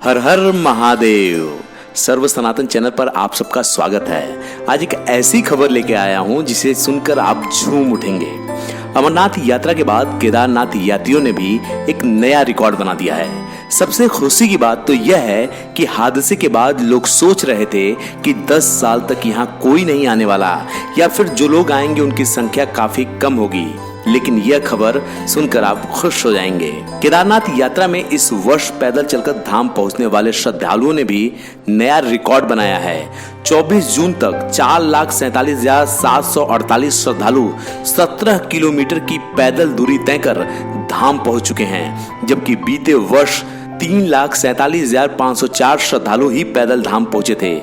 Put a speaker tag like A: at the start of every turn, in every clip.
A: हर हर महादेव। सर्व सनातन channel पर आप सबका स्वागत है। आज एक ऐसी खबर लेके आया हूं जिसे सुनकर आप झूम उठेंगे। अमरनाथ यात्रा के बाद केदारनाथ यात्रियों ने भी एक नया रिकॉर्ड बना दिया है। सबसे खुशी की बात तो यह है कि हादसे के बाद लोग सोच रहे थे कि 10 साल तक यहाँ कोई नहीं आने वाला या फिर जो लोग आएंगे उनकी संख्या काफी कम होगी, लेकिन यह खबर सुनकर आप खुश हो जाएंगे। केदारनाथ यात्रा में इस वर्ष पैदल चलकर धाम पहुंचने वाले श्रद्धालुओं ने भी नया रिकॉर्ड बनाया है। 24 जून तक 4,47,748 श्रद्धालु 17 किलोमीटर की पैदल दूरी तय कर धाम पहुंच चुके हैं, जबकि बीते वर्ष 3,47,504 श्रद्धालु ही पैदल धाम पहुंचे थे।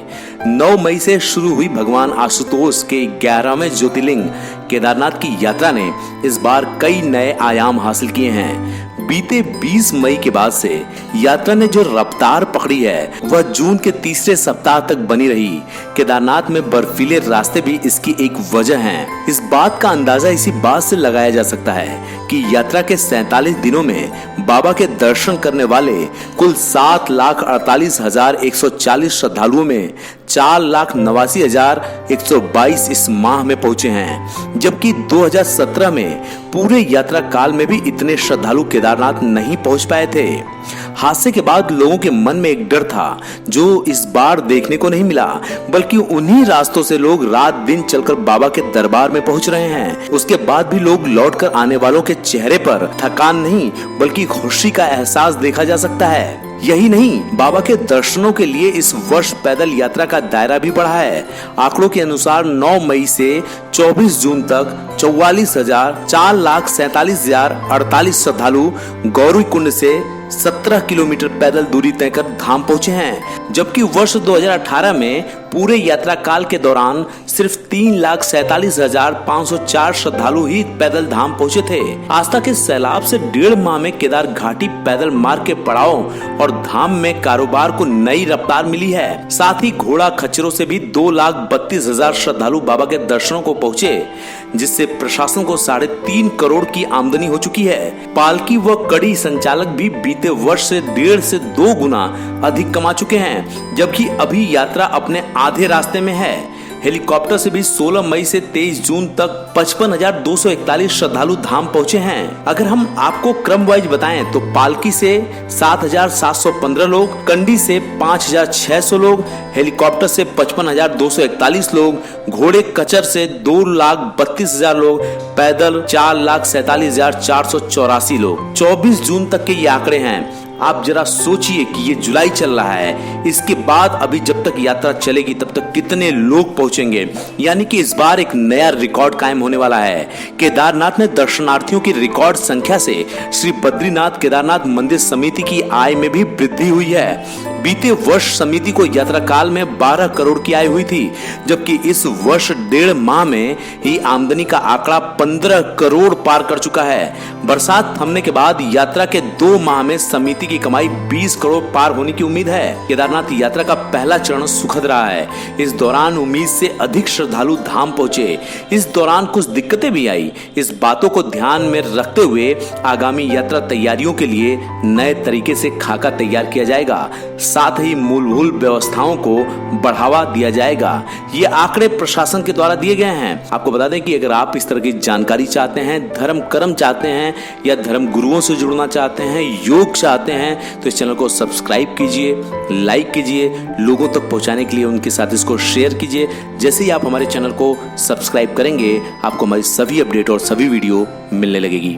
A: 9 मई से शुरू हुई भगवान आशुतोष के 11वें ज्योतिर्लिंग केदारनाथ की यात्रा ने इस बार कई नए आयाम हासिल किए हैं। बीते 20 मई के बाद से यात्रा ने जो रफ्तार पकड़ी है वह जून के तीसरे सप्ताह तक बनी रही। केदारनाथ में बर्फीले रास्ते भी इसकी एक वजह हैं। इस बात का अंदाजा इसी बात से लगाया जा सकता है कि यात्रा के 47 दिनों में बाबा के दर्शन करने वाले कुल 7,48,140 श्रद्धालुओं में 4,89,122 इस माह में पहुंचे हैं, जबकि 2017 में पूरे यात्रा काल में भी इतने श्रद्धालु केदारनाथ नहीं पहुंच पाए थे। हादसे के बाद लोगों के मन में एक डर था जो इस बार देखने को नहीं मिला, बल्कि उन्हीं रास्तों से लोग रात दिन चलकर बाबा के दरबार में पहुंच रहे हैं। उसके बाद भी लोग लौटकर आने वालों के चेहरे पर थकान नहीं बल्कि खुशी का एहसास देखा जा सकता है। यही नहीं, बाबा के दर्शनों के लिए इस वर्ष पैदल यात्रा का दायरा भी बढ़ा है। आंकड़ों के अनुसार 9 मई से 24 जून तक 4,47,48 श्रद्धालु गौरी कुंड से 17 किलोमीटर पैदल दूरी तय कर धाम पहुंचे हैं, जबकि वर्ष 2018 में पूरे यात्रा काल के दौरान सिर्फ 3,47,504 श्रद्धालु ही पैदल धाम पहुंचे थे। आस्था के सैलाब से 1.5 माह में केदार घाटी पैदल मार्ग के पड़ाव और धाम में कारोबार को नई रफ्तार मिली है। साथ ही घोड़ा खच्चरों से भी 2,32,000 श्रद्धालु बाबा के दर्शनों को पहुंचे, जिससे प्रशासन को 3.5 करोड़ की आमदनी हो चुकी है। पालकी व कड़ी संचालक भी बीते वर्ष से 1.5 से 2 गुना अधिक कमा चुके हैं, जबकि अभी यात्रा अपने आधे रास्ते में है। हेलीकॉप्टर से भी 16 मई से 23 जून तक 55,241 श्रद्धालु धाम पहुंचे हैं। अगर हम आपको क्रम वाइज बताएं तो पालकी से 7,715 लोग, कंडी से 5,600 लोग, हेलीकॉप्टर से 55,241 लोग, घोड़े कचर से 2,32,000 लोग, पैदल 4,47,484 लोग। 24 जून तक के ये आंकड़े हैं। आप जरा सोचिए कि ये जुलाई चल रहा है, इसके बाद अभी जब तक यात्रा चलेगी तब तक कितने लोग पहुंचेंगे। यानी कि इस बार एक नया रिकॉर्ड कायम होने वाला है। केदारनाथ में दर्शनार्थियों की रिकॉर्ड संख्या से श्री बद्रीनाथ केदारनाथ मंदिर समिति की आय में भी वृद्धि हुई है। बीते वर्ष समिति को यात्रा काल में 12 करोड़ की आय हुई थी, जबकि इस वर्ष 1.5 माह में ही आमदनी का आंकड़ा 15 करोड़ पार कर चुका है। बरसात थमने के बाद यात्रा के 2 माह में समिति की कमाई 20 करोड़ पार होने की उम्मीद है। केदारनाथ यात्रा का पहला चरण सुखद रहा है। इस दौरान उम्मीद से अधिक श्रद्धालु धाम पहुंचे। इस दौरान कुछ दिक्कतें भी आई। इस बातों को ध्यान में रखते हुए आगामी यात्रा तैयारियों के लिए नए तरीके से खाका तैयार किया जाएगा। साथ ही मूलभूत व्यवस्थाओं को बढ़ावा दिया जाएगा। ये आंकड़े प्रशासन के द्वारा दिए गए हैं। आपको बता दें कि अगर आप इस तरह की जानकारी चाहते हैं, धर्म कर्म चाहते हैं या धर्म गुरुओं से जुड़ना चाहते हैं, योग चाहते हैं, तो इस चैनल को सब्सक्राइब कीजिए, लाइक कीजिए, लोगों तक पहुंचाने के लिए उनके साथ इसको शेयर कीजिए। जैसे ही आप हमारे चैनल को सब्सक्राइब करेंगे, आपको हमारी सभी अपडेट और सभी वीडियो मिलने लगेगी।